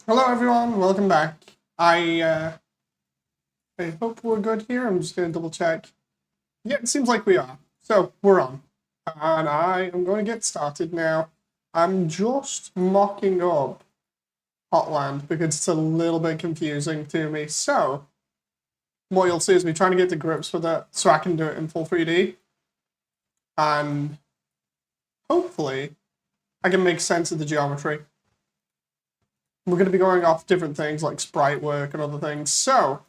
Hello everyone, welcome back. I hope we're good here. I'm just gonna double check. Yeah, it seems like we are. So we're on. And I am going to get started now. I'm just mocking up Hotland because it's a little bit confusing to me. So what you'll see is me trying to get to grips with it so I can do it in full 3D. And hopefully I can make sense of the geometry. We're going to be going off different things like sprite work and other things. So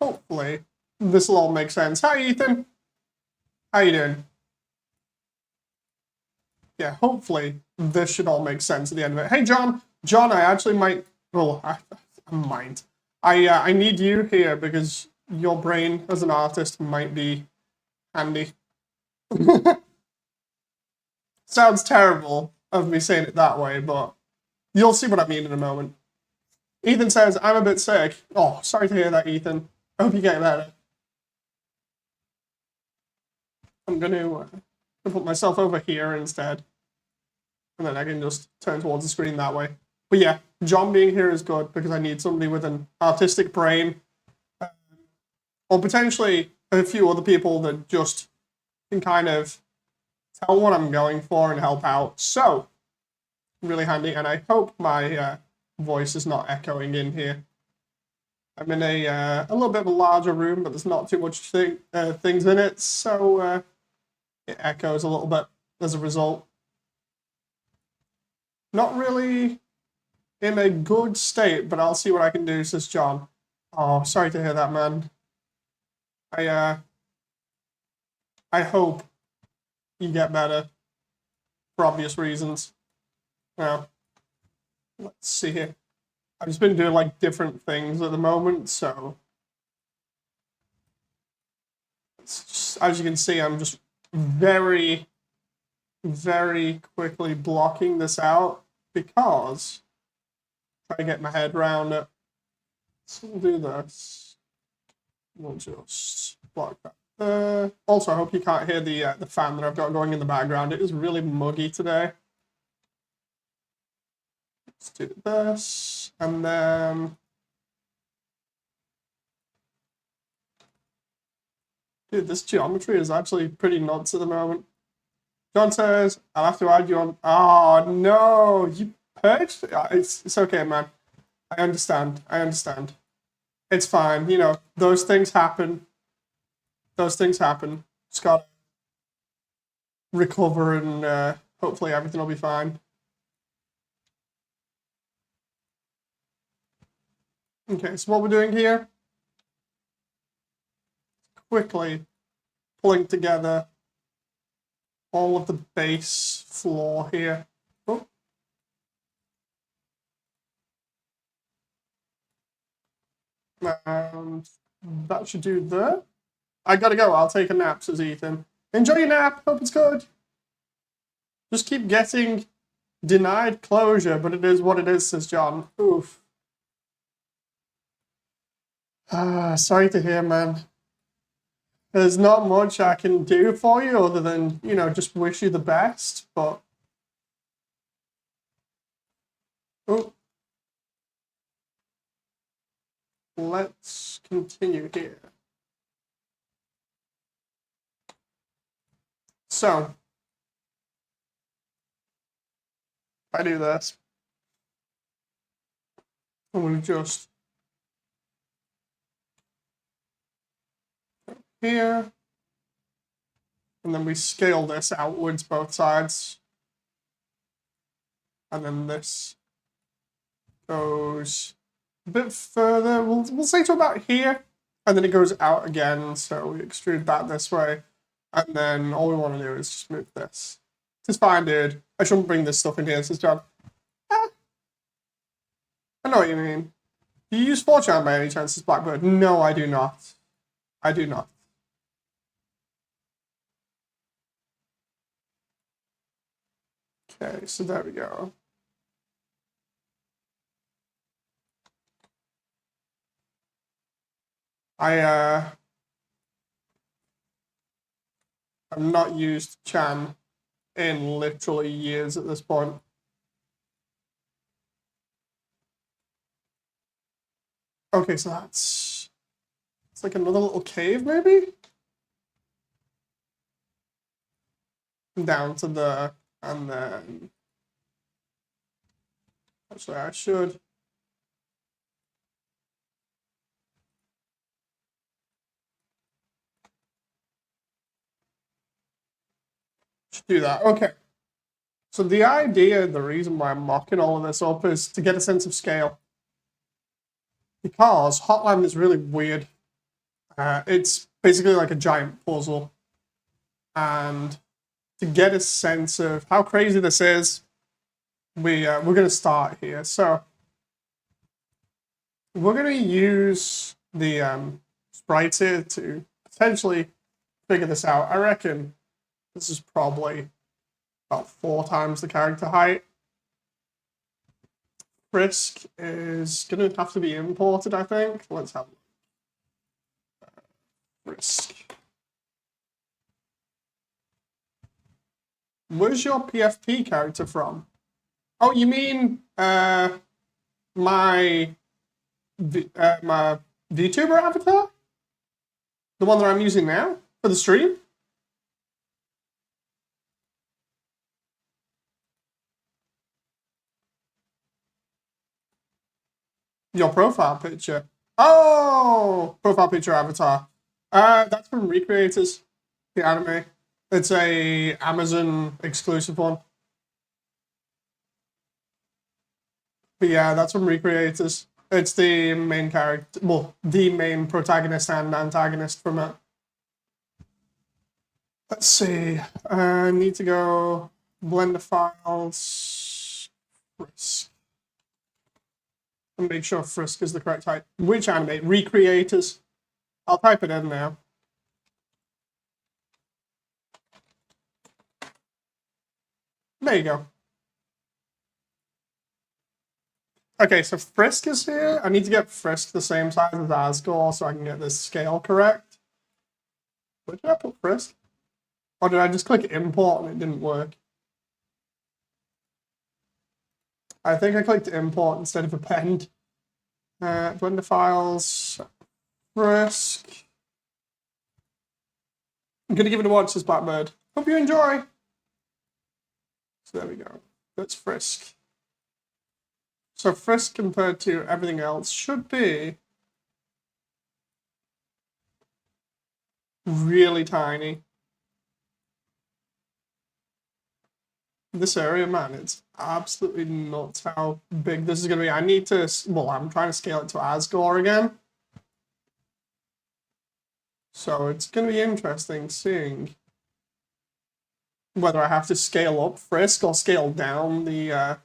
hopefully this will all make sense. Hi, Ethan. How you doing? Yeah, hopefully this should all make sense at the end of it. Hey, John. John, I actually might. Well, I might. I need you here because your brain as an artist might be handy. Sounds terrible of me saying it that way, but you'll see what I mean in a moment. Ethan says, I'm a bit sick. Oh, sorry to hear that, Ethan. I hope you get better. I'm going to put myself over here instead. And then I can just turn towards the screen that way. But yeah, John being here is good because I need somebody with an artistic brain, or potentially a few other people that just can kind of tell what I'm going for and help out. So, really handy, and I hope my voice is not echoing in here. I'm in a little bit of a larger room, but there's not too much things in it, so it echoes a little bit as a result. Not really in a good state, but I'll see what I can do, says John. Oh, sorry to hear that, man. I I hope you get better for obvious reasons. Now, let's see here. I've just been doing like different things at the moment, so just, as you can see, I'm just very, very quickly blocking this out because I'm trying to get my head around it. So we'll do this. We'll just block that. Also, I hope you can't hear the fan that I've got going in the background. It is really muggy today. Let's do this, and then dude, this geometry is actually pretty nuts at the moment. John says, I'll have to add you on. Oh, no, you purged? It's okay, man. I understand. I understand. It's fine. You know, those things happen. Those things happen. Just gotta recover and hopefully everything will be fine. Okay, so what we're doing here, quickly pulling together all of the base floor here. Oh. And that should do that. I gotta go. I'll take a nap, says Ethan. Enjoy your nap. Hope it's good. Just keep getting denied closure, but it is what it is, says John. Oof. Sorry to hear, man. There's not much I can do for you other than, you know, just wish you the best, but. Oh. Let's continue here. So, if I do this, I'm going to just here, and then we scale this outwards both sides, and then this goes a bit further. We'll say to about here, and then it goes out again. So we extrude that this way, and then all we want to do is just move this. It's fine, dude. I shouldn't bring this stuff in here, says John. Ah, I know what you mean. Do you use 4chan by any chance, says Blackbird? No, I do not. I do not. Okay, so there we go. I've not used Chan in literally years at this point. Okay, so it's like another little cave, maybe? Down to the, and then, actually I should do that. Okay. So the idea, the reason why I'm mocking all of this up is to get a sense of scale. Because Hotland is really weird. It's basically like a giant puzzle. And to get a sense of how crazy this is, we're going to start here. So we're going to use the sprites here to potentially figure this out. I reckon this is probably about 4 times the character height. Frisk is going to have to be imported, I think. Let's have Frisk. Where's your PFP character from? Oh, you mean my my vtuber avatar? The one that I'm using now for the stream? Your profile picture. Oh, profile picture avatar. That's from Recreators, the anime. It's a Amazon exclusive one. But yeah, that's from Recreators. It's the main character, well, the main protagonist and antagonist from it. Let's see. I need to go Blender files, Frisk. And make sure Frisk is the correct type. Which anime? Recreators. I'll type it in now. There you go. Okay, so Frisk is here. I need to get Frisk the same size as Asgore so I can get this scale correct. Where did I put Frisk? Or did I just click import and it didn't work? I think I clicked import instead of append. Blender files, Frisk. I'm gonna give it a watch, this Blackbird. Hope you enjoy. So there we go. That's Frisk. So Frisk compared to everything else should be really tiny. This area, man, it's absolutely nuts how big this is going to be. I need to, well, I'm trying to scale it to Asgore again. So it's going to be interesting seeing whether I have to scale up Frisk or scale down the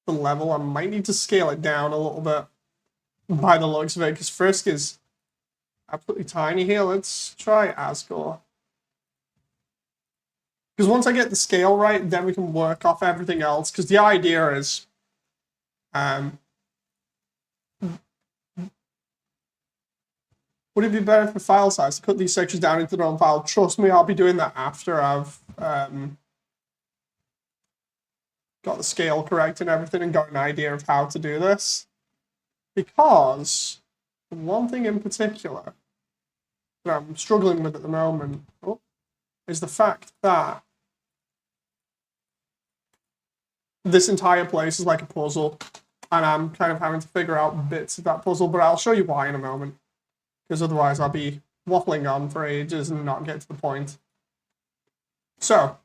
level. I might need to scale it down a little bit by the looks of it, because Frisk is absolutely tiny here. Let's try Asgore. Because once I get the scale right, then we can work off everything else. Because the idea is, would it be better for file size to cut these sections down into their own file? Trust me, I'll be doing that after I've got the scale correct and everything and got an idea of how to do this. Because one thing in particular that I'm struggling with at the moment is the fact that this entire place is like a puzzle, and I'm kind of having to figure out bits of that puzzle, but I'll show you why in a moment, because otherwise I'll be waffling on for ages and not get to the point. So,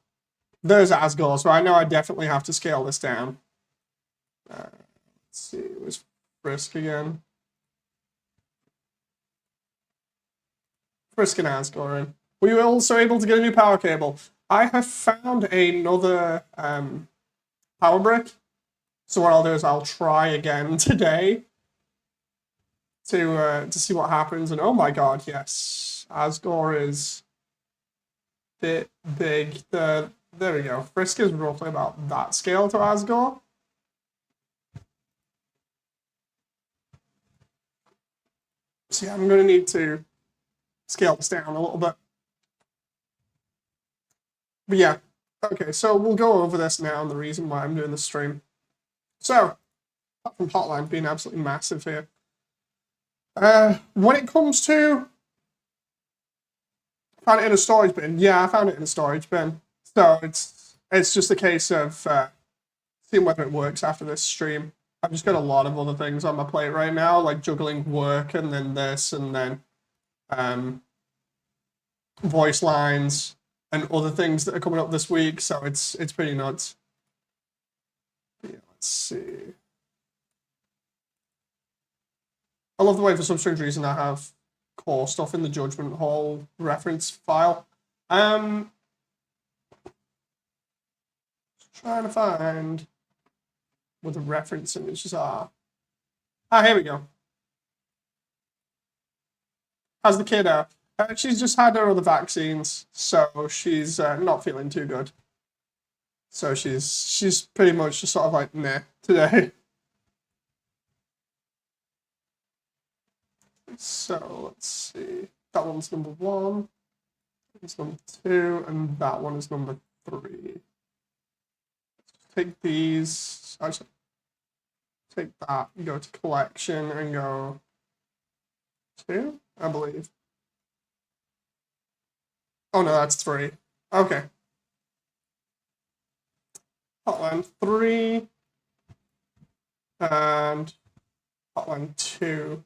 there's Asgore, so I know I definitely have to scale this down. Let's see, it was Frisk again. Frisk and Asgore in. Were you also able to get a new power cable? I have found another power brick. So what I'll do is I'll try again today to see what happens. And oh my god, yes, Asgore is a bit big. There we go. Frisk is roughly about that scale to Asgore. So yeah, I'm going to need to scale this down a little bit. But yeah, okay, so we'll go over this now and the reason why I'm doing the stream. So, apart from Hotland being absolutely massive here. When it comes to found it in a storage bin, yeah, I found it in a storage bin. So it's just a case of seeing whether it works after this stream. I've just got a lot of other things on my plate right now, like juggling work and then this and then voice lines and other things that are coming up this week. So it's pretty nuts. Yeah, let's see. I love the way for some strange reason I have core stuff in the Judgment Hall reference file. Trying to find where the reference images are. Ah, here we go. How's the kid out? She's just had her other vaccines, so she's not feeling too good. So she's pretty much just sort of like meh today. So let's see. That one's number 1. It's number 2, and that one is number 3. Let's just take these. Actually, take that, go to collection, and go 2, I believe. Oh no, that's 3. Okay. Hotland 3 and Hotland 2.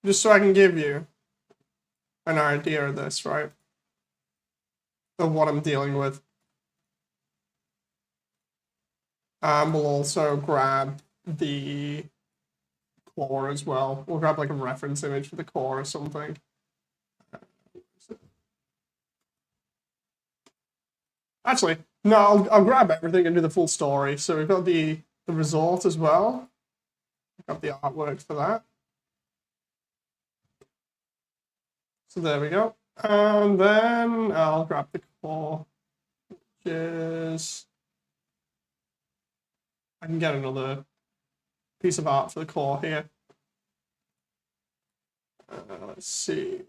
Just so I can give you an idea of this, right? Of what I'm dealing with. We'll also grab the core as well. We'll grab like a reference image for the core or something. Actually, no, I'll grab everything and do the full story. So we've got the resort as well. I've got the artwork for that. So there we go. And then I'll grab the core, which is... I can get another piece of art for the core here. Let's see.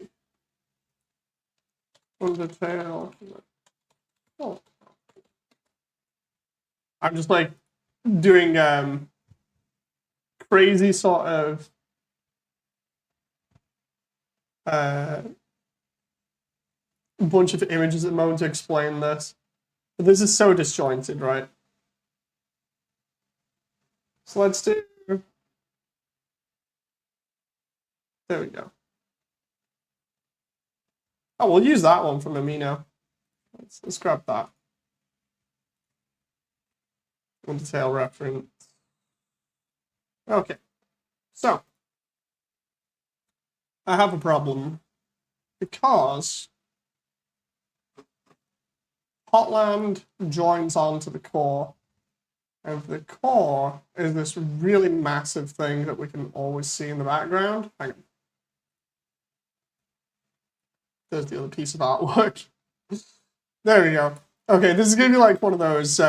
Undertale. Oh. I'm just like doing crazy sort of bunch of images at the moment to explain this. But this is so disjointed, right? So let's do... There we go. Oh, we'll use that one from Amino. Let's grab that. Undertale reference. Okay. So, I have a problem because Hotland joins onto the core, and the core is this really massive thing that we can always see in the background. Hang on. There's the other piece of artwork. There we go. Okay, this is gonna be like one of those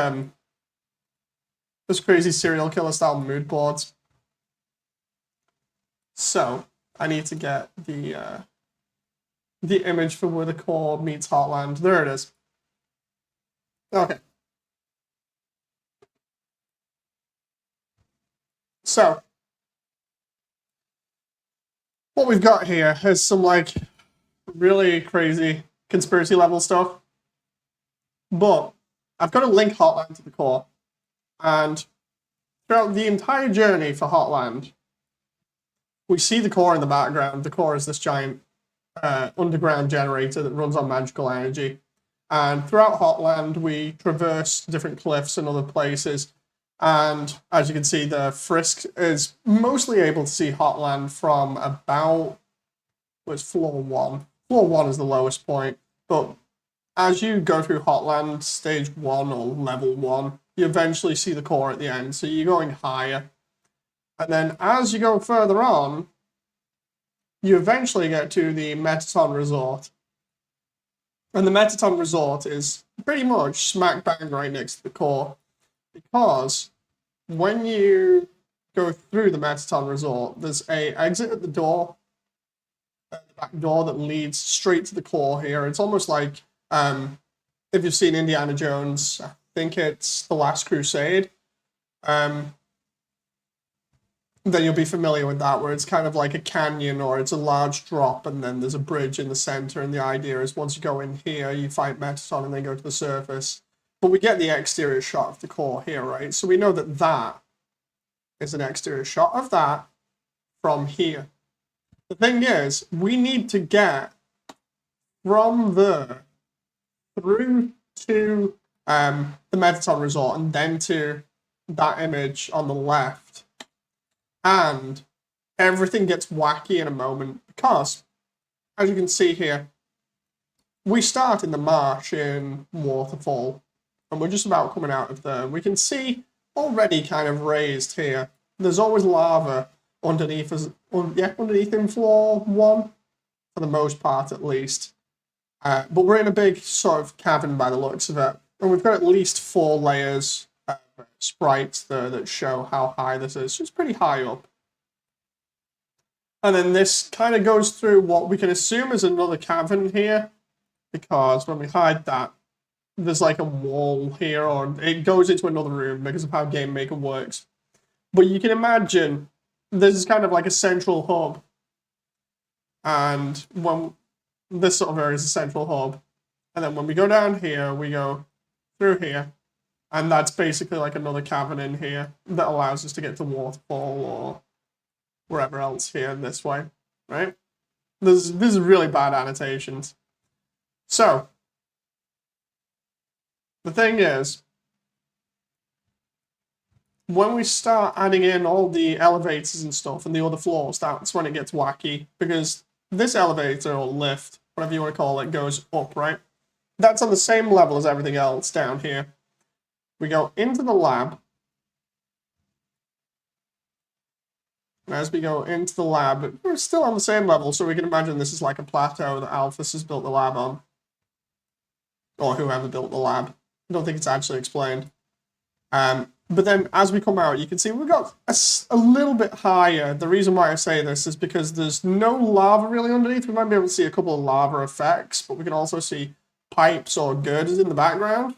crazy serial killer style mood boards. So I need to get the image for where the core meets Hotland. There it is. Okay. So what we've got here is some like really crazy conspiracy level stuff. But I've got to link Hotland to the core. And throughout the entire journey for Hotland, we see the core in the background. The core is this giant underground generator that runs on magical energy. And throughout Hotland, we traverse different cliffs and other places. And as you can see, the Frisk is mostly able to see Hotland from about, what's floor 1. Floor 1 is the lowest point. But as you go through Hotland, stage 1 or level 1, you eventually see the core at the end. So you're going higher. And then as you go further on, you eventually get to the Metaton Resort. And the Metaton Resort is pretty much smack bang right next to the core. Because when you go through the Metaton Resort, there's a exit at the door, the back door that leads straight to the core here. It's almost like, if you've seen Indiana Jones, I think it's The Last Crusade. then you'll be familiar with that, where it's kind of like a canyon or it's a large drop and then there's a bridge in the center, and the idea is once you go in here, you fight Metaton and then go to the surface. But we get the exterior shot of the core here, right? So we know that that is an exterior shot of that from here. The thing is, we need to get from there through to the Metaton Resort and then to that image on the left. And everything gets wacky in a moment because, as you can see here, we start in the marsh in Waterfall, and we're just about coming out of there. We can see already kind of raised here. There's always lava underneath us, underneath in floor 1, for the most part at least. But we're in a big sort of cavern by the looks of it, and we've got at least 4 layers of sprites there that show how high this is. So it's pretty high up. And then this kind of goes through what we can assume is another cavern here, because when we hide that, there's like a wall here, or it goes into another room because of how Game Maker works. But you can imagine this is kind of like a central hub. And when this sort of area is a central hub, and then when we go down here, we go through here, and that's basically like another cavern in here that allows us to get to Waterfall or wherever else here this way, right? This is really bad annotations. So, the thing is, when we start adding in all the elevators and stuff and the other floors, that's when it gets wacky, because this elevator or lift, whatever you want to call it, goes up, right? That's on the same level as everything else down here. We go into the lab. And as we go into the lab, we're still on the same level, so we can imagine this is like a plateau that Alphys has built the lab on. Or whoever built the lab. I don't think it's actually explained. But then as we come out, you can see we've got a little bit higher. The reason why I say this is because there's no lava really underneath. We might be able to see a couple of lava effects, but we can also see pipes or girders in the background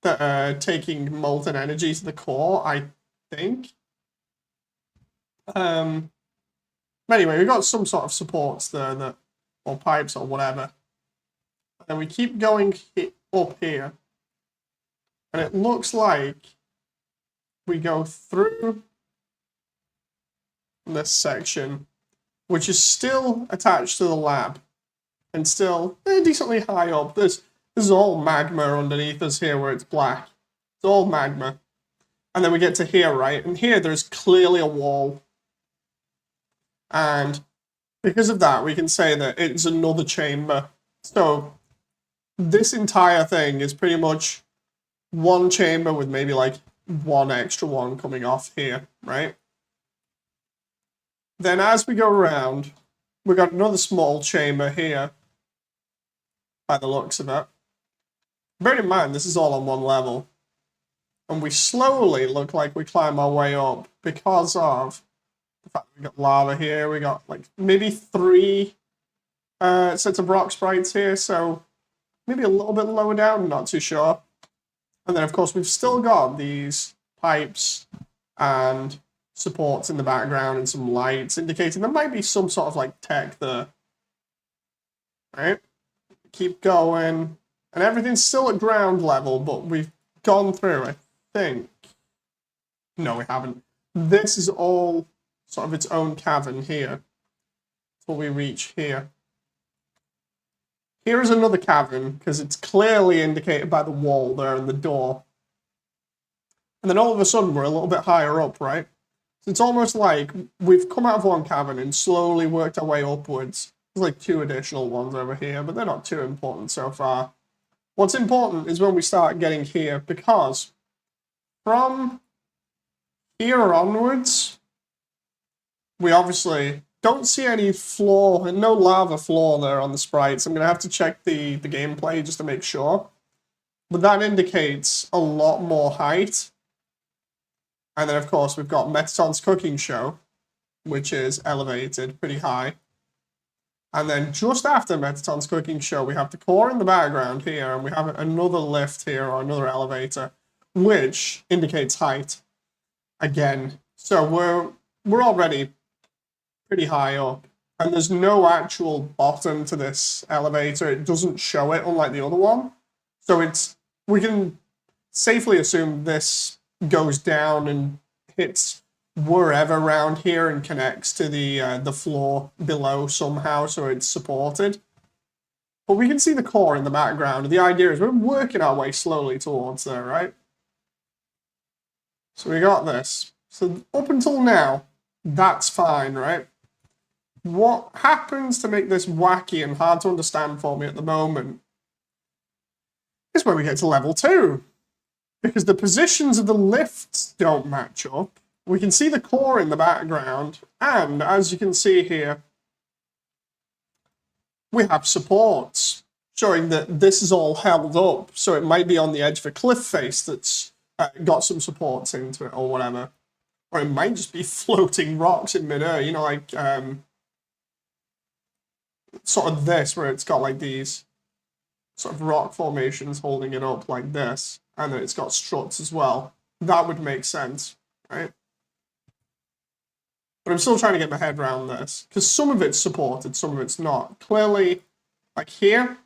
that are taking molten energy to the core, I think. Anyway, we've got some sort of supports there, that, or pipes or whatever. And we keep going up here. And it looks like we go through this section, which is still attached to the lab, and still decently high up. This is all magma underneath us here where it's black. It's all magma. And then we get to here, right? And here there's clearly a wall. And because of that, we can say that it's another chamber. So this entire thing is pretty much one chamber with maybe like one extra one coming off here, right? Then as we go around, we've got another small chamber here, by the looks of it. Bear in mind, this is all on one level. And we slowly look like we climb our way up because of the fact that we got lava here. We got like maybe 3 sets of rock sprites here, so maybe a little bit lower down, not too sure. And then, of course, we've still got these pipes and supports in the background and some lights indicating there might be some sort of like tech there. Right? Keep going. And everything's still at ground level, but we've gone through, I think. No, we haven't. This is all sort of its own cavern here before we reach here. Here is another cavern, because it's clearly indicated by the wall there and the door. And then all of a sudden, we're a little bit higher up, right? So it's almost like we've come out of one cavern and slowly worked our way upwards. There's like 2 additional ones over here, but they're not too important so far. What's important is when we start getting here, because from here onwards, we obviously don't see any floor, and no lava floor there on the sprites. I'm going to have to check the gameplay just to make sure. But that indicates a lot more height. And then, of course, we've got Metaton's cooking show, which is elevated pretty high. And then just after Metaton's cooking show, we have the core in the background here, and we have another lift here, or another elevator, which indicates height again. So we're already pretty high up, and there's no actual bottom to this elevator. It doesn't show it, unlike the other one. So we can safely assume this goes down and hits wherever around here and connects to the floor below somehow, so it's supported. But we can see the core in the background. The idea is we're working our way slowly towards there, right? So we got this. So up until now, that's fine, right? What happens to make this wacky and hard to understand for me at the moment is when we get to level 2. Because the positions of the lifts don't match up. We can see the core in the background, and as you can see here, we have supports showing that this is all held up, so it might be on the edge of a cliff face that's got some supports into it or whatever. Or it might just be floating rocks in midair, you know, like sort of this, where it's got like these sort of rock formations holding it up like this, and then it's got struts as well. That would make sense, right? But I'm still trying to get my head around this, because some of it's supported, some of it's not. Clearly, like here,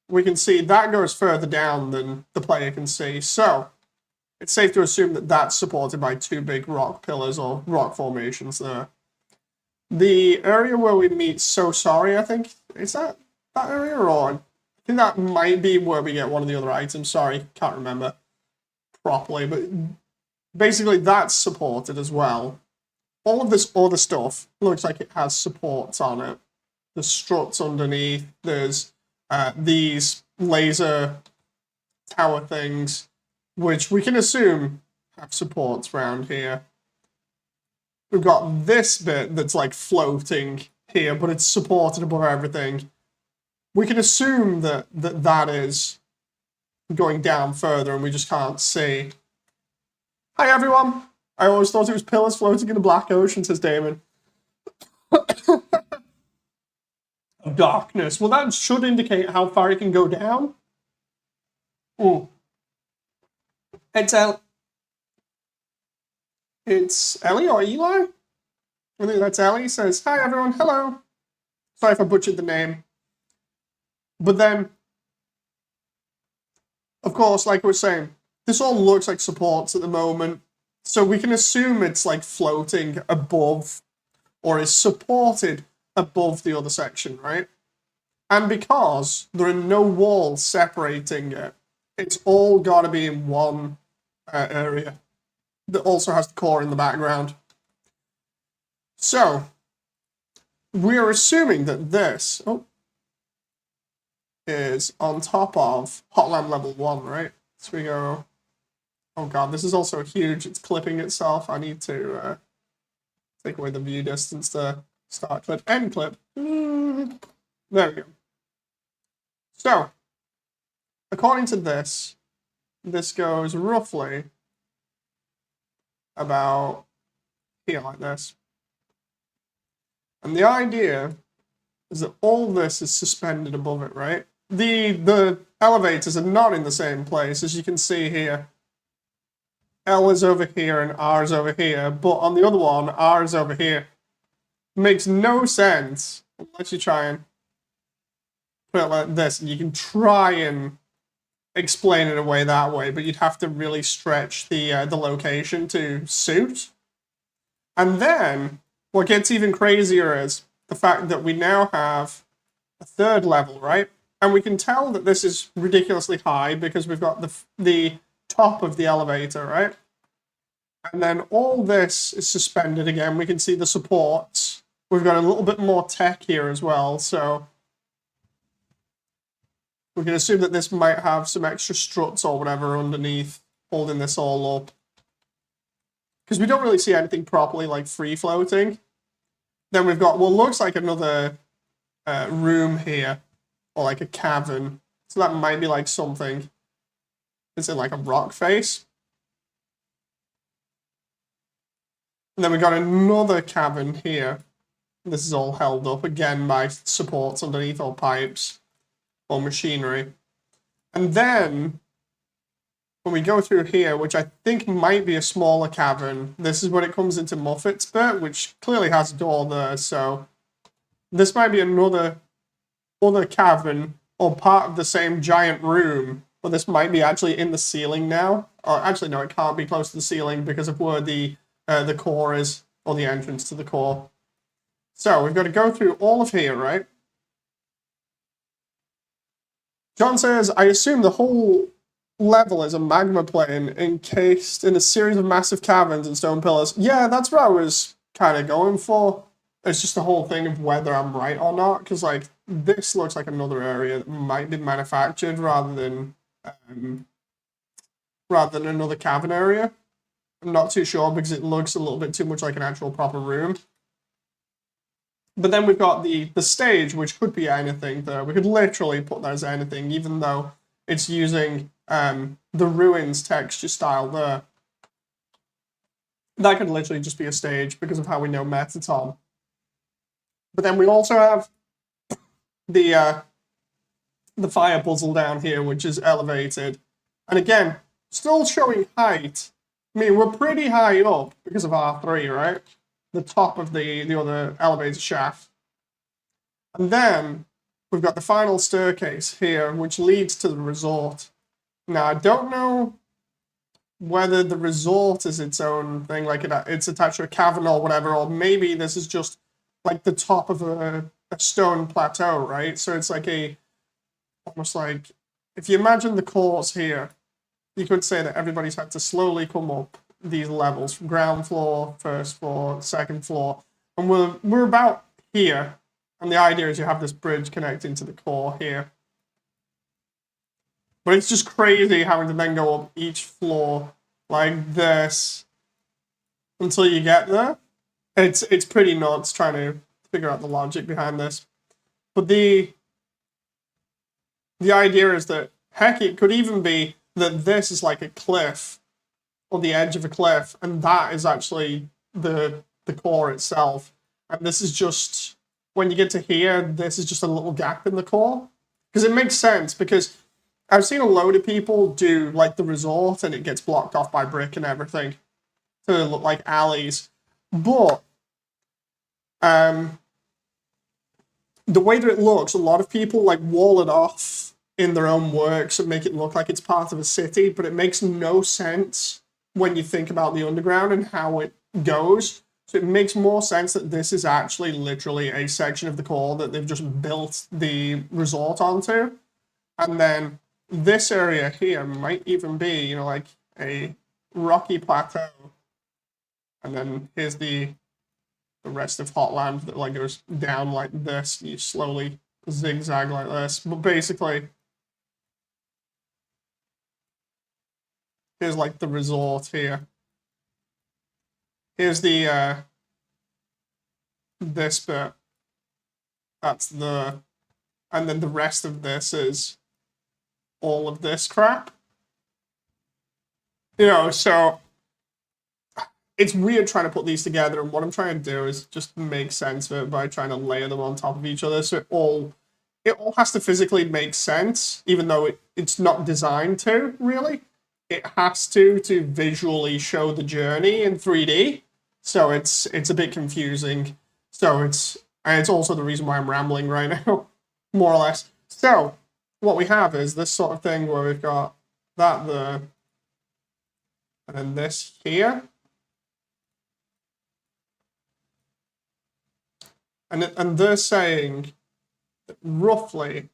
we can see that goes further down than the player can see, so it's safe to assume that that's supported by 2 big rock pillars or rock formations there. The area where we meet So Sorry, I think, is that area, or I think that might be where we get one of the other items. Sorry, can't remember properly, but basically that's supported as well. All of this other stuff looks like it has supports on it. There's struts underneath, there's these laser tower things, which we can assume have supports around here. We've got this bit that's like floating here, but it's supported above everything. We can assume that is going down further and we just can't see. Hi everyone! I always thought it was pillars floating in a black ocean, says Damon. Darkness. Well, that should indicate how far it can go down. Ooh. It's Ellie or Eli? I think that's Ellie. Says, hi everyone, hello. Sorry if I butchered the name. But then, of course, like we were saying, this all looks like supports at the moment. So we can assume it's like floating above or is supported above the other section, right? And because there are no walls separating it, it's all got to be in one area that also has the core in the background. So we're assuming that this is on top of Hotland level 1, right? So we go, oh god, this is also huge. It's clipping itself. I need to take away the view distance to start clip, end clip. There we go. So, according to this goes roughly about here like this. And the idea is that all this is suspended above it, right? The elevators are not in the same place, as you can see here. L is over here and R is over here, but on the other one, R is over here. Makes no sense unless you try and put it like this, and you can try and explain it away that way, but you'd have to really stretch the location to suit. And then, what gets even crazier is the fact that we now have a third level, right? And we can tell that this is ridiculously high because we've got the top of the elevator, right? And then all this is suspended again. We can see the supports. We've got a little bit more tech here as well, so we can assume that this might have some extra struts or whatever underneath, holding this all up. Because we don't really see anything properly like free floating. Then we've got, well, looks like another room here, or like a cavern. So that might be like something. Is it like a rock face? And then we got another cavern here. This is all held up again by supports underneath, or pipes, or machinery. And then when we go through here, which I think might be a smaller cavern, this is when it comes into Muffet's bit, which clearly has a door there, so this might be another cavern or part of the same giant room, but this might be actually in the ceiling now. Or actually, no, it can't be close to the ceiling because of where the core is, or the entrance to the core. So we've got to go through all of here, right? John says, I assume the whole level is a magma plane encased in a series of massive caverns and stone pillars. Yeah, that's what I was kind of going for. It's just the whole thing of whether I'm right or not, because like this looks like another area that might be manufactured rather than another cavern area. I'm not too sure because it looks a little bit too much like an actual proper room. But then we've got the stage, which could be anything there. We could literally put that as anything, even though it's using the ruins texture style there. That could literally just be a stage because of how we know Metaton. But then we also have the fire puzzle down here, which is elevated. And again, still showing height. I mean, we're pretty high up because of R3, right? The top of the other elevator shaft. And then we've got the final staircase here, which leads to the resort. Now, I don't know whether the resort is its own thing, like it's attached to a cavern or whatever, or maybe this is just like the top of a stone plateau, right? So it's like almost like, if you imagine the cores here, you could say that everybody's had to slowly come up these levels from ground floor, first floor, second floor, and we're about here. And the idea is you have this bridge connecting to the core here. But it's just crazy having to then go up each floor like this until you get there. It's pretty nuts trying to figure out the logic behind this. But the idea is that, heck, it could even be that this is like a cliff, or the edge of a cliff, and that is actually the core itself. And this is just, when you get to here, this is just a little gap in the core. Because it makes sense, because I've seen a load of people do like the resort and it gets blocked off by brick and everything to look like alleys. But the way that it looks, a lot of people like wall it off in their own works and make it look like it's part of a city, but it makes no sense when you think about the underground and how it goes. So it makes more sense that this is actually literally a section of the core that they've just built the resort onto. And then this area here might even be, you know, like a rocky plateau. And then here's the rest of Hotland that like goes down like this. You slowly zigzag like this. But basically, here's like the resort here. Here's the this bit. That's the, and then the rest of this is all of this crap. You know, so it's weird trying to put these together, and what I'm trying to do is just make sense of it by trying to layer them on top of each other, so it all has to physically make sense, even though it's not designed to, really. It has to visually show the journey in 3D, so it's a bit confusing. So it's also the reason why I'm rambling right now, more or less. So what we have is this sort of thing where we've got that there, and then this here. And they're saying that roughly,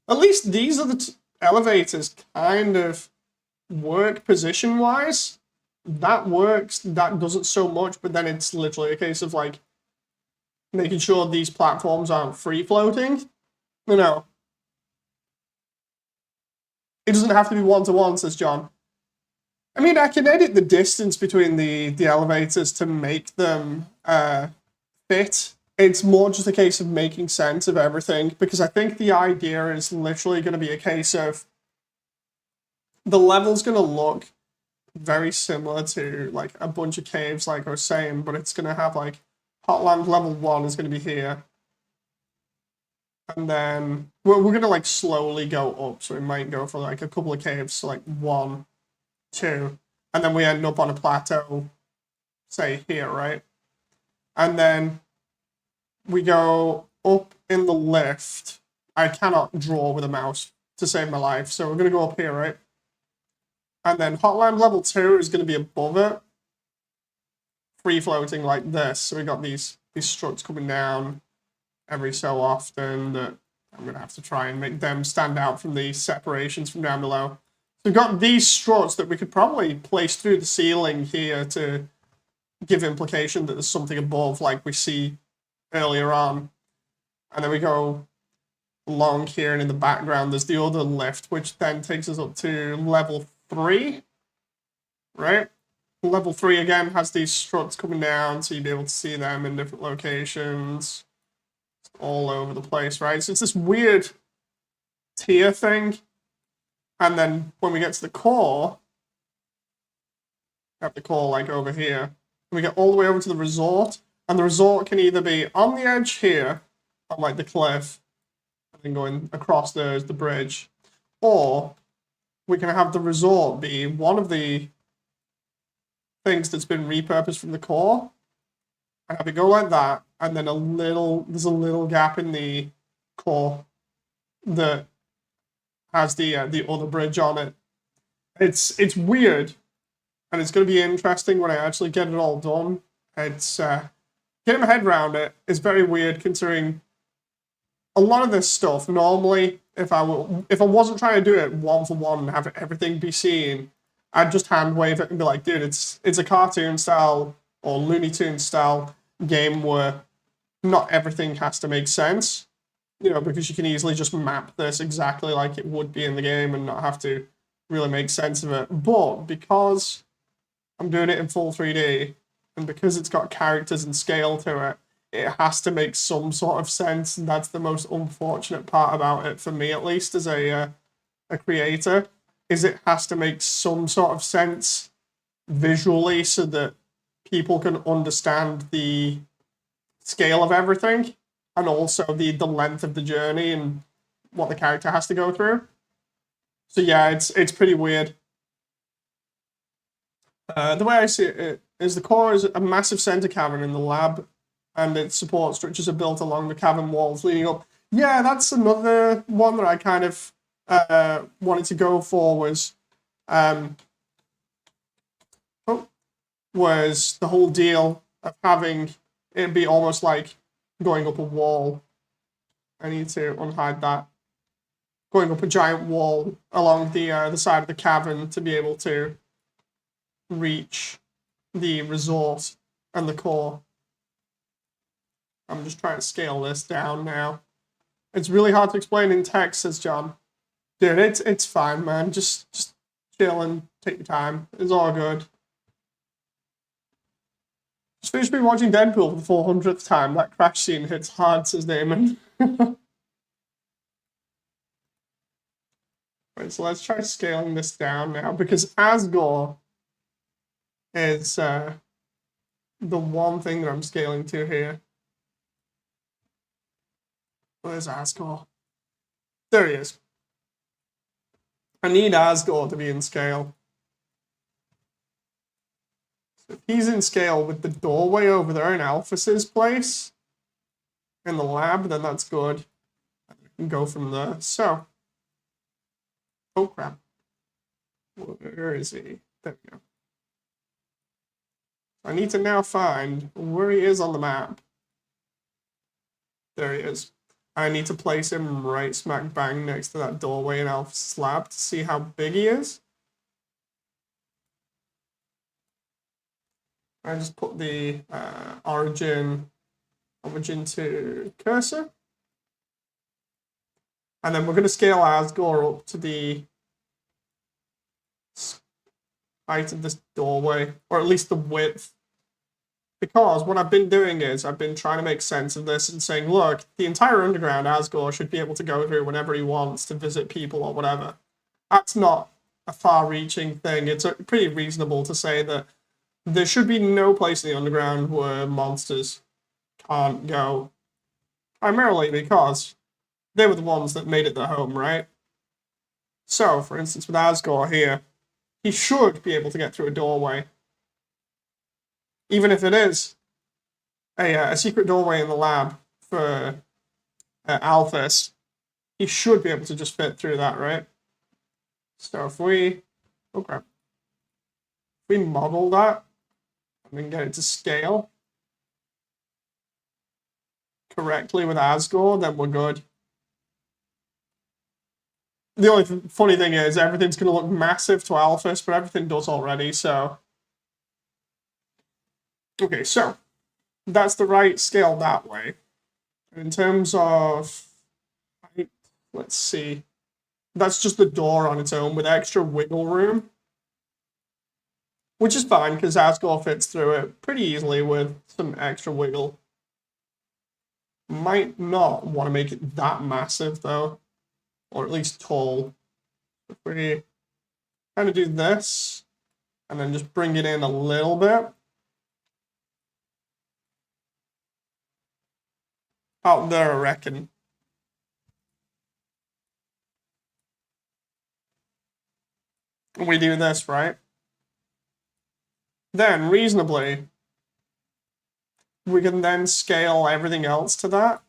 at least these are the elevators kind of work position-wise. That works, that doesn't so much, but then it's literally a case of like making sure these platforms aren't free-floating. You know, it doesn't have to be one-to-one, says John. I mean, I can edit the distance between the elevators to make them fit. It's more just a case of making sense of everything, because I think the idea is literally going to be a case of the level's going to look very similar to like a bunch of caves, like I was saying, but it's going to have like Hotland level 1 is going to be here. And then we're going to like slowly go up. So we might go for like a couple of caves, so like 1, 2. And then we end up on a plateau, say here, right? And then we go up in the lift. I cannot draw with a mouse to save my life. So we're going to go up here, right? And then Hotland level 2 is going to be above it. Free floating like this. So we got these struts coming down every so often that I'm going to have to try and make them stand out from the separations from down below. So we've got these struts that we could probably place through the ceiling here to give implication that there's something above like we see earlier on. And then we go along here, and in the background there's the other lift, which then takes us up to level 3, right? Level 3 again has these struts coming down, so you'll be able to see them in different locations all over the place, right? So it's this weird tier thing. And then when we get to the core, we have the core like over here. We get all the way over to the resort, and the resort can either be on the edge here, on like the cliff, and then going across there is the bridge, or we can have the resort be one of the things that's been repurposed from the core, and have it go like that, and then there's a little gap in the core that has the other bridge on it. It's weird, and it's going to be interesting when I actually get it all done. It's getting my head around it is very weird, considering a lot of this stuff normally, if I wasn't trying to do it 1-for-1 and have everything be seen, I'd just hand wave it and be like, dude, it's a cartoon style or Looney Tunes style game where not everything has to make sense, because you can easily just map this exactly like it would be in the game and not have to really make sense of it. But because I'm doing it in full 3D, and because it's got characters and scale to it, it has to make some sort of sense, and that's the most unfortunate part about it, for me at least, as a creator, is it has to make some sort of sense visually so that people can understand the scale of everything, and also the length of the journey and what the character has to go through. So yeah, it's pretty weird. The way I see it is the core is a massive center cavern in the lab, and its support structures are built along the cavern walls leading up. Yeah, that's another one that I kind of wanted to go for, was the whole deal of having it be almost like going up a wall. I need to unhide that. Going up a giant wall along the side of the cavern to be able to reach the resort and the core. I'm just trying to scale this down now. It's really hard to explain in text, says John. Dude, it's fine, man. Just chill and take your time. It's all good. Just finished me watching Deadpool for the 400th time. That crash scene hits hard, says Damon. Right, so let's try scaling this down now, because Asgore is the one thing that I'm scaling to here. Where's Asgore? There he is. I need Asgore to be in scale. So if he's in scale with the doorway over there in Alphys's place in the lab, then that's good. I can go from there. So, oh crap. Where is he? There we go. I need to now find where he is on the map. There he is. I need to place him right smack bang next to that doorway in Alph's lab to see how big he is. I just put the origin to cursor. And then we're going to scale Asgore up to the height of this doorway, or at least the width. Because what I've been doing is I've been trying to make sense of this and saying, look, the entire underground Asgore should be able to go through whenever he wants to visit people or whatever. That's not a far-reaching thing. It's pretty reasonable to say that there should be no place in the underground where monsters can't go. Primarily because they were the ones that made it their home, right? So, for instance, with Asgore here, he should be able to get through a doorway. Even if it is a secret doorway in the lab for Alphys, he should be able to just fit through that, right? So if we, okay, if we model that and then get it to scale correctly with Asgore, then we're good. The only funny thing is everything's going to look massive to Alphys, but everything does already, so. Okay, so that's the right scale that way. In terms of height, let's see. That's just the door on its own with extra wiggle room. Which is fine, because Asgore fits through it pretty easily with some extra wiggle. Might not want to make it that massive, though. Or at least tall. If we kind of do this, and then just bring it in a little bit. Out there, I reckon. We do this, right? Then, reasonably, we can then scale everything else to that.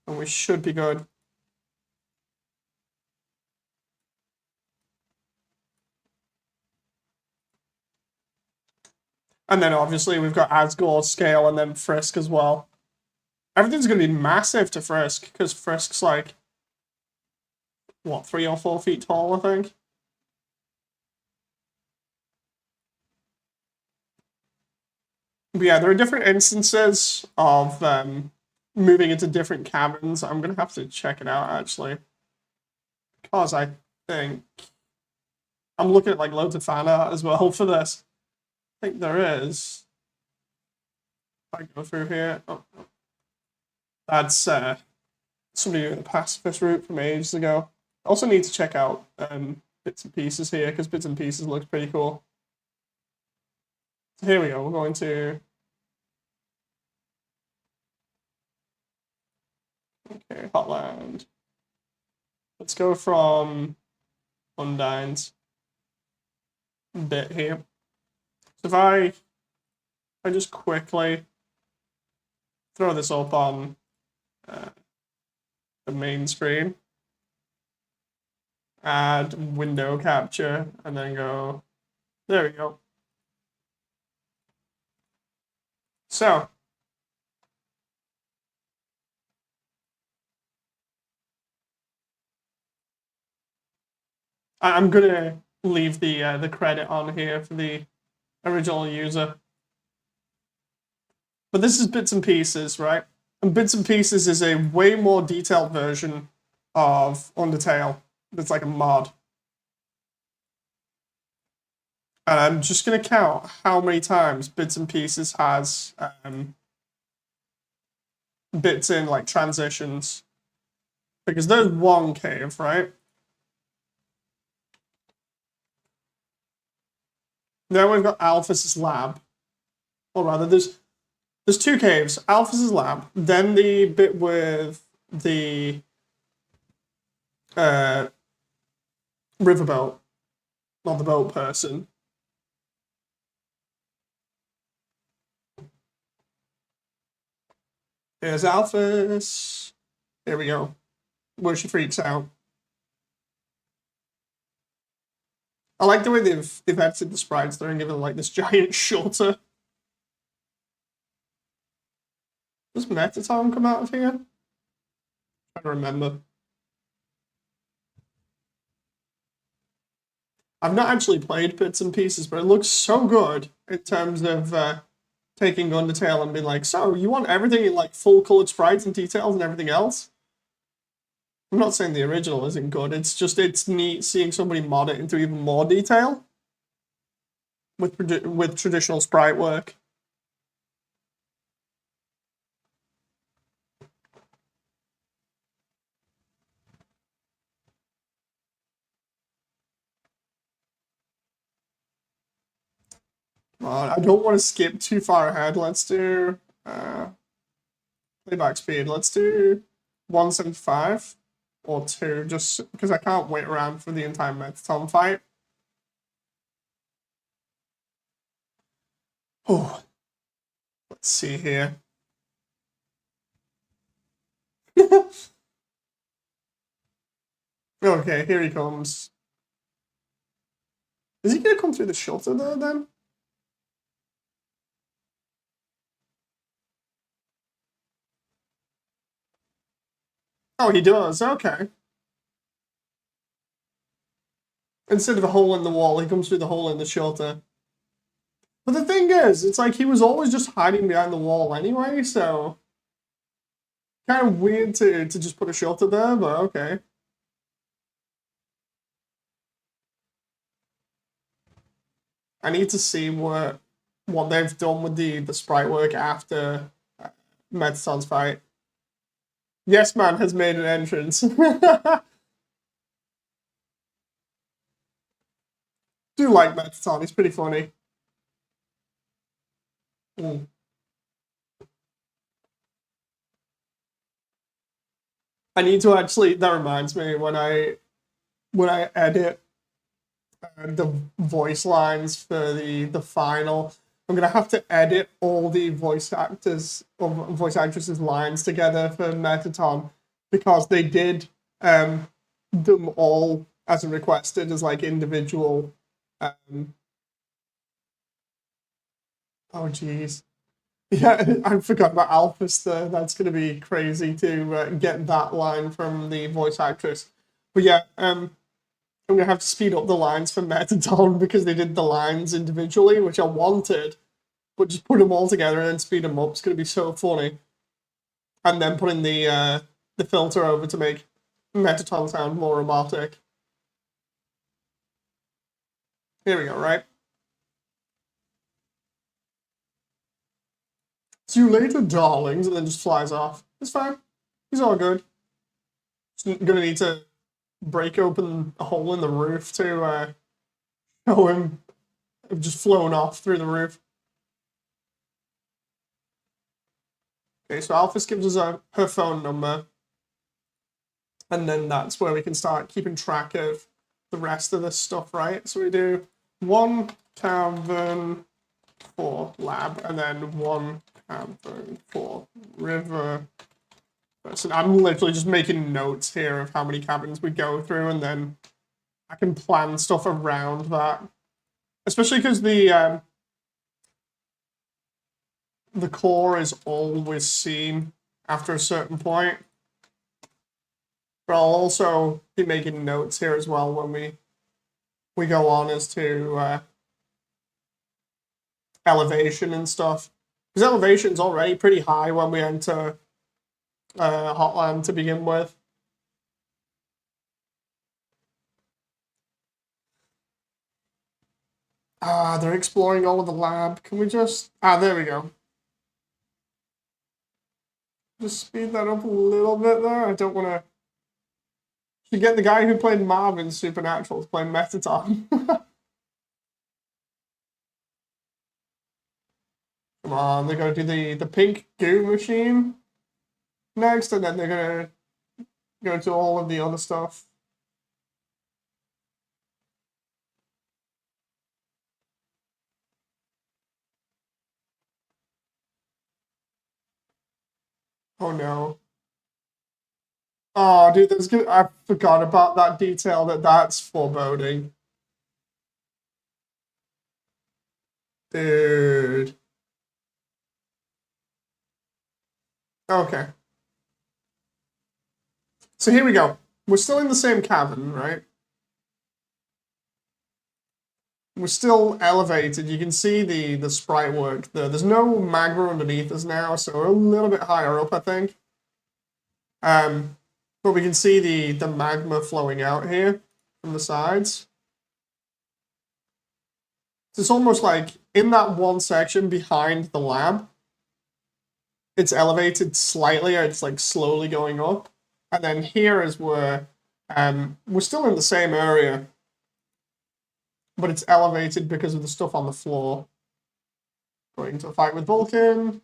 And we should be good. And then obviously we've got Asgore scale and then Frisk as well. Everything's going to be massive to Frisk, because Frisk's like, what, 3 or 4 feet tall, I think? But yeah, there are different instances of moving into different caverns. I'm going to have to check it out, actually. Because I think... I'm looking at like loads of fan art as well for this. I think there is. If I go through here... Oh. That's somebody doing the pacifist route from ages ago. I also need to check out bits and pieces here, because bits and pieces looks pretty cool. So here we go. We're going to... Okay, Hotland. Let's go from Undyne's bit here. So if I just quickly throw this up on the main screen, add window capture, and then go, there we go. So, I'm gonna leave the credit on here for the original user. But this is Bits and Pieces, right? And Bits and Pieces is a way more detailed version of Undertale. It's like a mod. And I'm just going to count how many times Bits and Pieces has bits in like transitions. Because there's one cave, right? Then we've got Alphys' lab. Or rather, there's 2 caves. Alphys' lab, then the bit with the riverboat, not the boat person. Here's Alphys. Here we go. Where she freaks out. I like the way they've edited the sprites there and given like this giant shelter. Does Metatom come out of here? I'm trying to remember. I've not actually played Bits and Pieces, but it looks so good in terms of taking Undertale and being like, so you want everything in like full colored sprites and details and everything else? I'm not saying the original isn't good. It's just it's neat seeing somebody mod it into even more detail with traditional sprite work. I don't want to skip too far ahead. Let's do playback speed. Let's do 175 or 2, just because I can't wait around for the entire Metaton fight. Oh, let's see here. Okay, here he comes. Is he gonna come through the shelter there then? Oh, he does. Okay. Instead of a hole in the wall, he comes through the hole in the shelter. But the thing is, it's like he was always just hiding behind the wall anyway, so kind of weird to just put a shelter there, but okay. I need to see what they've done with the sprite work after Metaton's fight. Yes Man has made an entrance. Do like Metaton, he's pretty funny. Mm. I need to actually, that reminds me, when I edit the voice lines for the final, I'm gonna have to edit all the voice actors or voice actresses' lines together for Metaton because they did them all as requested as like individual. Oh geez, yeah, I forgot about Alphaster. That's gonna be crazy to get that line from the voice actress. But yeah, I'm gonna have to speed up the lines for Metaton because they did the lines individually, which I wanted, but just put them all together and then speed them up. It's gonna be so funny. And then putting the filter over to make Metaton sound more robotic. Here we go, right? See you later, darlings, and then just flies off. It's fine. He's all good. Just gonna need to break open a hole in the roof to show him just flown off through the roof. Okay, so Alphys gives us her phone number. And then that's where we can start keeping track of the rest of this stuff, right? So we do 1 cavern for lab, and then 1 cavern for river person. I'm literally just making notes here of how many caverns we go through, and then I can plan stuff around that. Especially because the core is always seen after a certain point. But I'll also be making notes here as well when we go on as to elevation and stuff. Because elevation's already pretty high when we enter Hotland to begin with. They're exploring all of the lab. Can we just... there we go. Just speed that up a little bit there. I don't want to... Should get the guy who played Marv in Supernatural to play Metaton. Come on, they're going to do the pink goo machine next, and then they're going to go to all of the other stuff. Oh no. Oh, dude, I forgot about that detail, that's foreboding. Dude. Okay. So here we go. We're still in the same cavern, right? We're still elevated. You can see the sprite work there. There's no magma underneath us now, so we're a little bit higher up, I think. But we can see the magma flowing out here from the sides. So it's almost like in that one section behind the lab, it's elevated slightly, or it's like slowly going up. And then here is where we're still in the same area, but it's elevated because of the stuff on the floor. Going to a fight with Vulcan.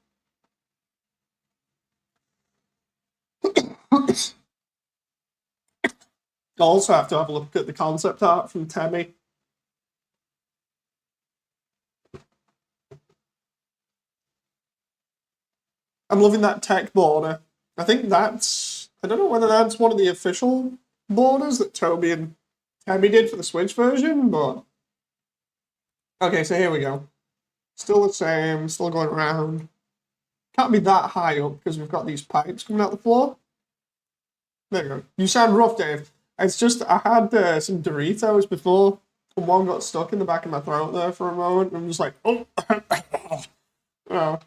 Also have to have a look at the concept art from Temi. I'm loving that tech border. I think that's... I don't know whether that's one of the official borders that Toby and Temi did for the Switch version, but... Okay, so here we go. Still the same, still going around. Can't be that high up because we've got these pipes coming out the floor. There you go. You sound rough, Dave. It's just, I had some Doritos before, and one got stuck in the back of my throat there for a moment, and I'm just like, oh. Oh.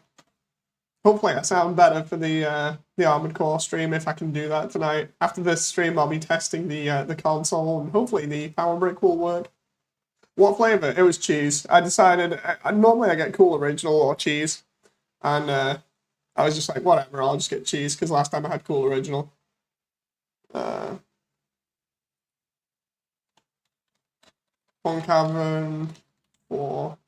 Hopefully I sound better for the Armored Core stream if I can do that tonight. After this stream, I'll be testing the console, and hopefully the Power Brick will work. What flavor? It was cheese. I decided, normally I get Cool Original or cheese, and I was just like, whatever, I'll just get cheese, because last time I had Cool Original. One cavern for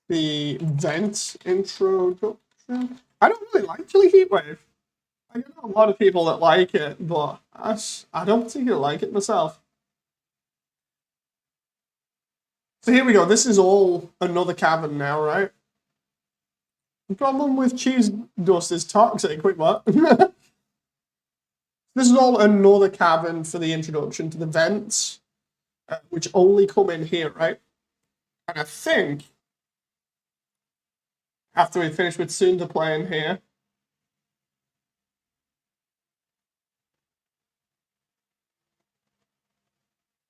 the vent introduction. I don't really like Chili Heatwave. I know a lot of people that like it, but I don't particularly like it myself. So here we go. This is all another cavern now, right? The problem with cheese dust is toxic. Wait, what? This is all another cavern for the introduction to the vents, which only come in here, right? And I think after we finish with Soon to Play in here,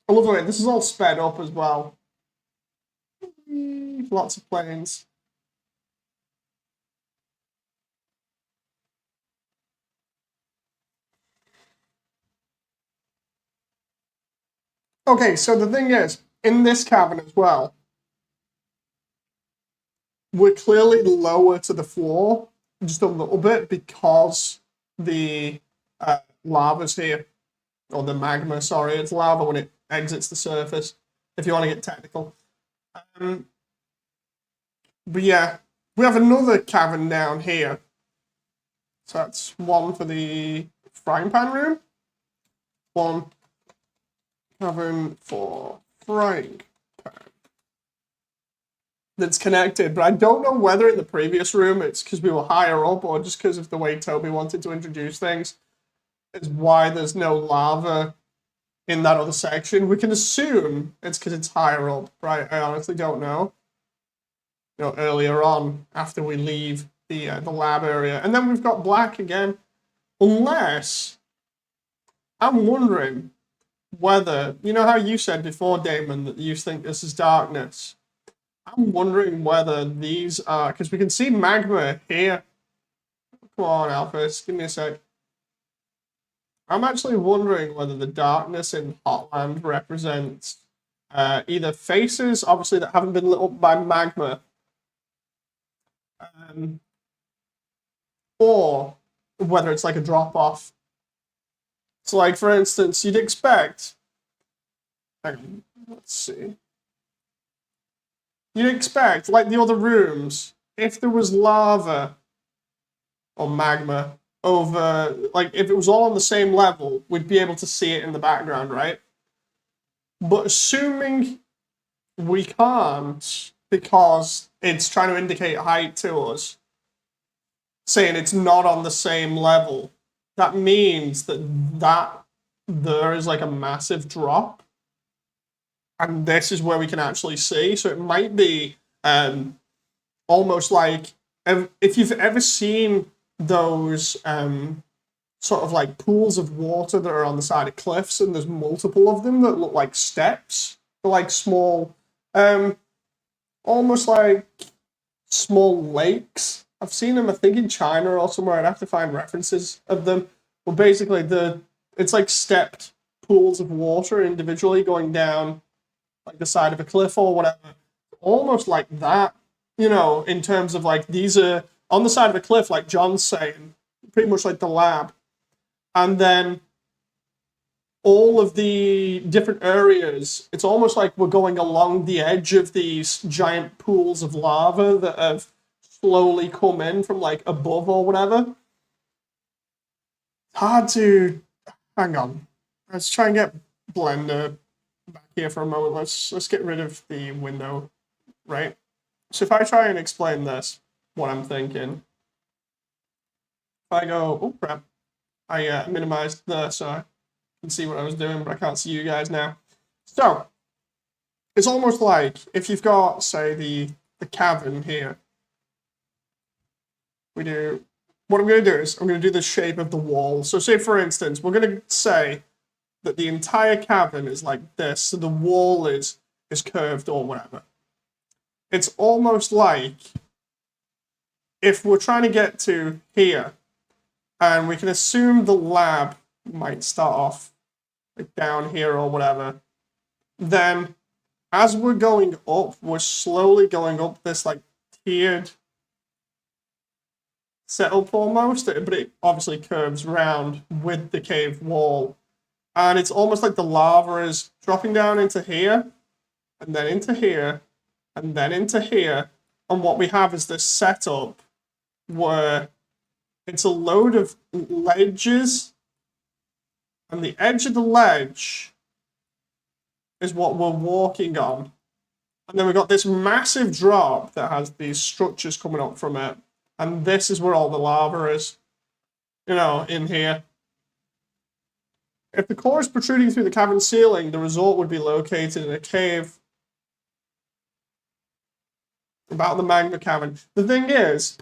I love the way this is all sped up as well. Lots of planes. Okay, so the thing is, in this cavern as well, we're clearly lower to the floor, just a little bit, because the lava's here. Or the magma, sorry. It's lava when it exits the surface, if you want to get technical. But yeah, we have another cavern down here. So that's one for the frying pan room. One cavern for frying pan. That's connected, but I don't know whether in the previous room it's because we were higher up or just because of the way Toby wanted to introduce things. Is why there's no lava in that other section. We can assume it's because it's higher up, right? I honestly don't know. You know, earlier on, after we leave the lab area. And then we've got black again. Unless, I'm wondering whether, you know how you said before, Damon, that you think this is darkness? I'm wondering whether these are, because we can see magma here. Come on, Alphys, give me a sec. I'm actually wondering whether the darkness in Hotland represents either faces, obviously, that haven't been lit up by magma, or whether it's like a drop-off. So, like, for instance, you'd expect... Hang on, let's see. You'd expect, like the other rooms, if there was lava or magma over, like, if it was all on the same level, we'd be able to see it in the background, right? But assuming we can't, because it's trying to indicate height to us, saying it's not on the same level, that means that there is like a massive drop. And this is where we can actually see. So it might be almost like, if you've ever seen those sort of like pools of water that are on the side of cliffs, and there's multiple of them that look like steps. They're like small, almost like small lakes. I've seen them, I think, in China or somewhere. I'd have to find references of them. But basically, it's like stepped pools of water individually going down like the side of a cliff or whatever. Almost like that, you know, in terms of like these are on the side of a cliff, like John's saying, pretty much like the lab. And then all of the different areas, it's almost like we're going along the edge of these giant pools of lava that have slowly come in from like above or whatever. Hard to... Hang on. Let's try and get Blender back here for a moment. Let's get rid of the window, right? So if I try and explain this, what I'm thinking, if I go, oh crap, I minimized there so I can see what I was doing, but I can't see you guys now. So it's almost like if you've got, say, the cavern here. What I'm going to do is I'm going to do the shape of the wall. So say, for instance, we're going to say that the entire cavern is like this, so the wall is curved or whatever. It's almost like if we're trying to get to here, and we can assume the lab might start off like down here or whatever, then as we're going up, we're slowly going up this like tiered setup almost, but it obviously curves round with the cave wall. And it's almost like the lava is dropping down into here, and then into here, and then into here. And what we have is this setup where it's a load of ledges, and the edge of the ledge is what we're walking on. And then we've got this massive drop that has these structures coming up from it. And this is where all the lava is, you know, in here. If the core is protruding through the cavern ceiling, the resort would be located in a cave about the magma cavern. The thing is,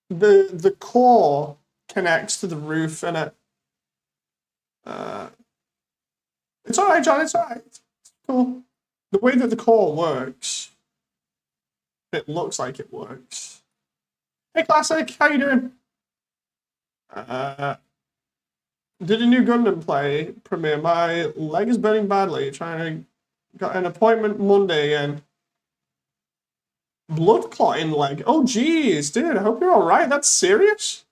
the core connects to the roof, and it's all right, John. It's all right. It's cool. The way that the core works, it looks like it works. Hey, Classic, how you doing? Did a new Gundam play premiere? My leg is burning badly. Got an appointment Monday and blood clotting leg. Oh, geez, dude. I hope you're all right. That's serious.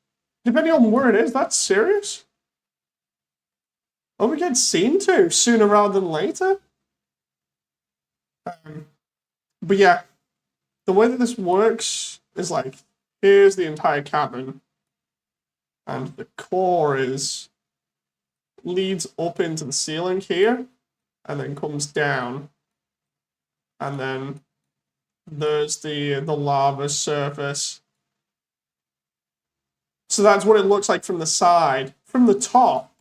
Depending on where it is, that's serious. Oh, we get seen to sooner rather than later. But yeah, the way that this works is like, here's the entire cabin, and the core leads up into the ceiling here, and then comes down, and then there's the lava surface. So that's what it looks like from the side. From the top,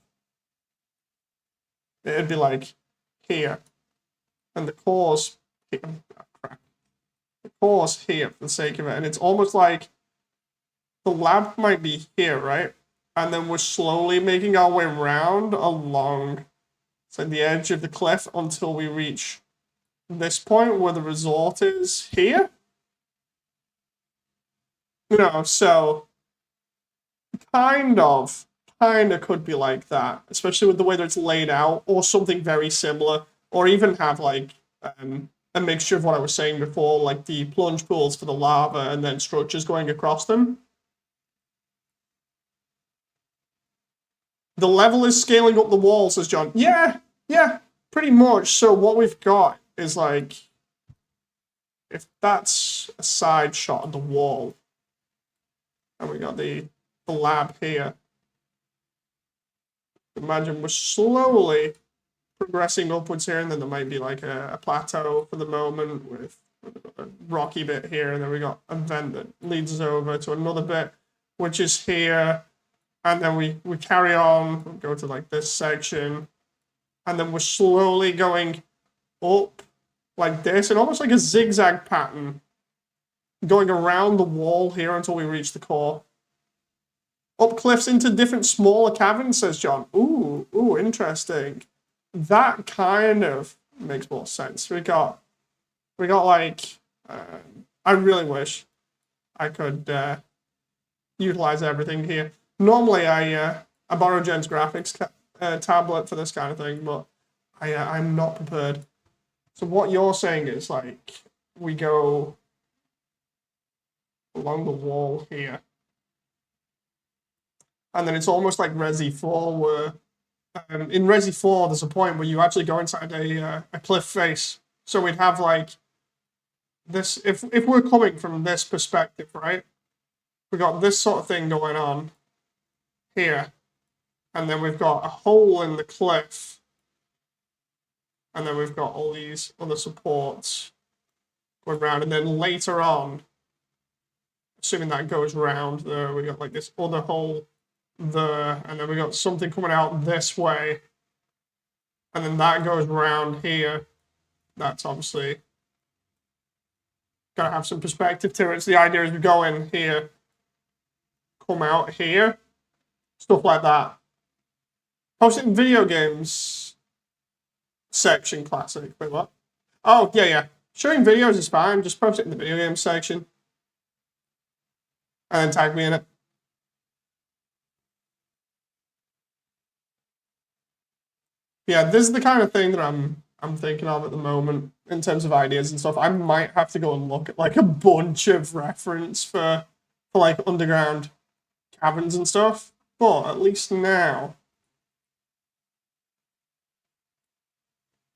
it'd be like here, and the core's here. Oh, crap. The core's here for the sake of it, and it's almost like the lab might be here, right? And then we're slowly making our way around along the edge of the cliff until we reach this point where the resort is here. You know, so kind of could be like that, especially with the way that it's laid out, or something very similar, or even have like a mixture of what I was saying before, like the plunge pools for the lava and then structures going across them. The level is scaling up the wall, says John. Yeah, pretty much. So what we've got is like, if that's a side shot of the wall, and we got the lab here, imagine we're slowly progressing upwards here, and then there might be like a plateau for the moment with a rocky bit here, and then we got a vent that leads us over to another bit, which is here. And then we carry on, we go to like this section, and then we're slowly going up like this, and almost like a zigzag pattern, going around the wall here until we reach the core. Up cliffs into different smaller caverns, says John. Ooh, interesting. That kind of makes more sense. We got like, I really wish I could utilize everything here. Normally, I borrow Jen's graphics tablet for this kind of thing, but I'm not prepared. So what you're saying is, like, we go along the wall here. And then it's almost like Resi 4, where in Resi 4, there's a point where you actually go inside a cliff face. So we'd have, like, this, if we're coming from this perspective, right? We got this sort of thing going on here, And then we've got a hole in the cliff. And then we've got all these other supports going around. And then later on, assuming that goes round there, we got like this other hole there. And then we got something coming out this way. And then that goes round here. That's obviously gotta have some perspective to it. So the idea is we go in here, come out here, stuff like that. Post it in video games section, classic. Wait, what? Oh, yeah. Showing videos is fine. Just post it in the video games section. And then tag me in it. Yeah, this is the kind of thing that I'm thinking of at the moment in terms of ideas and stuff. I might have to go and look at like a bunch of reference for like underground caverns and stuff. But at least now,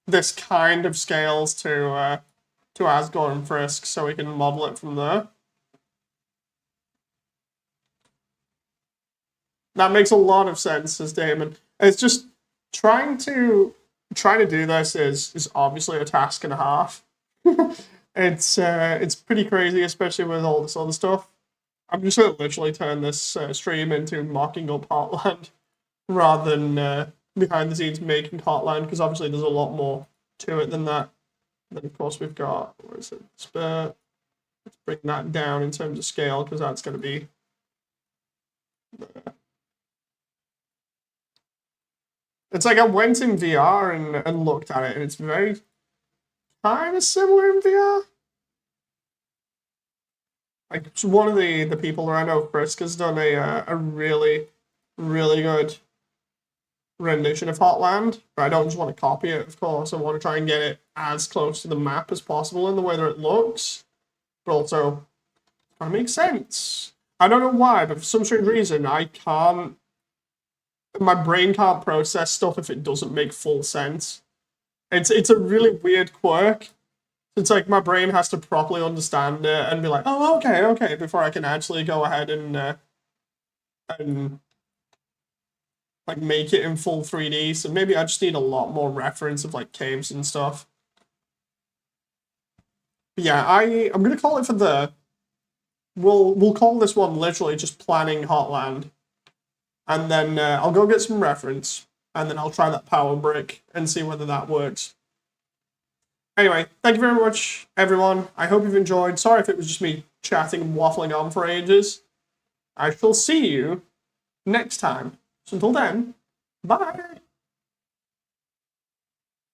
this kind of scales to Asgore and Frisk, so we can model it from there. That makes a lot of sense, says Damon. It's just trying to do this is obviously a task and a half. It's pretty crazy, especially with all this other stuff. I'm just gonna literally turn this stream into mocking up Hotland rather than behind the scenes making Hotland, because obviously there's a lot more to it than that. And then of course we've got, where is it? Let's bring that down in terms of scale, because that's going to be there. It's like I went in VR and looked at it, and it's very kind of similar in VR. Like one of the people that I know, Frisk, has done a really, really good rendition of Hotland, but I don't just want to copy it, of course. I want to try and get it as close to the map as possible in the way that it looks, but also kind of makes sense. I don't know why, but for some strange reason, my brain can't process stuff if it doesn't make full sense. It's a really weird quirk. It's like my brain has to properly understand it and be like, oh, okay, before I can actually go ahead and like make it in full 3D. So maybe I just need a lot more reference of like caves and stuff. But yeah, I'm gonna call it for the. We'll call this one literally just planning Hotland, and then I'll go get some reference, and then I'll try that power brick and see whether that works. Anyway, thank you very much, everyone. I hope you've enjoyed. Sorry if it was just me chatting and waffling on for ages. I shall see you next time. So until then, bye.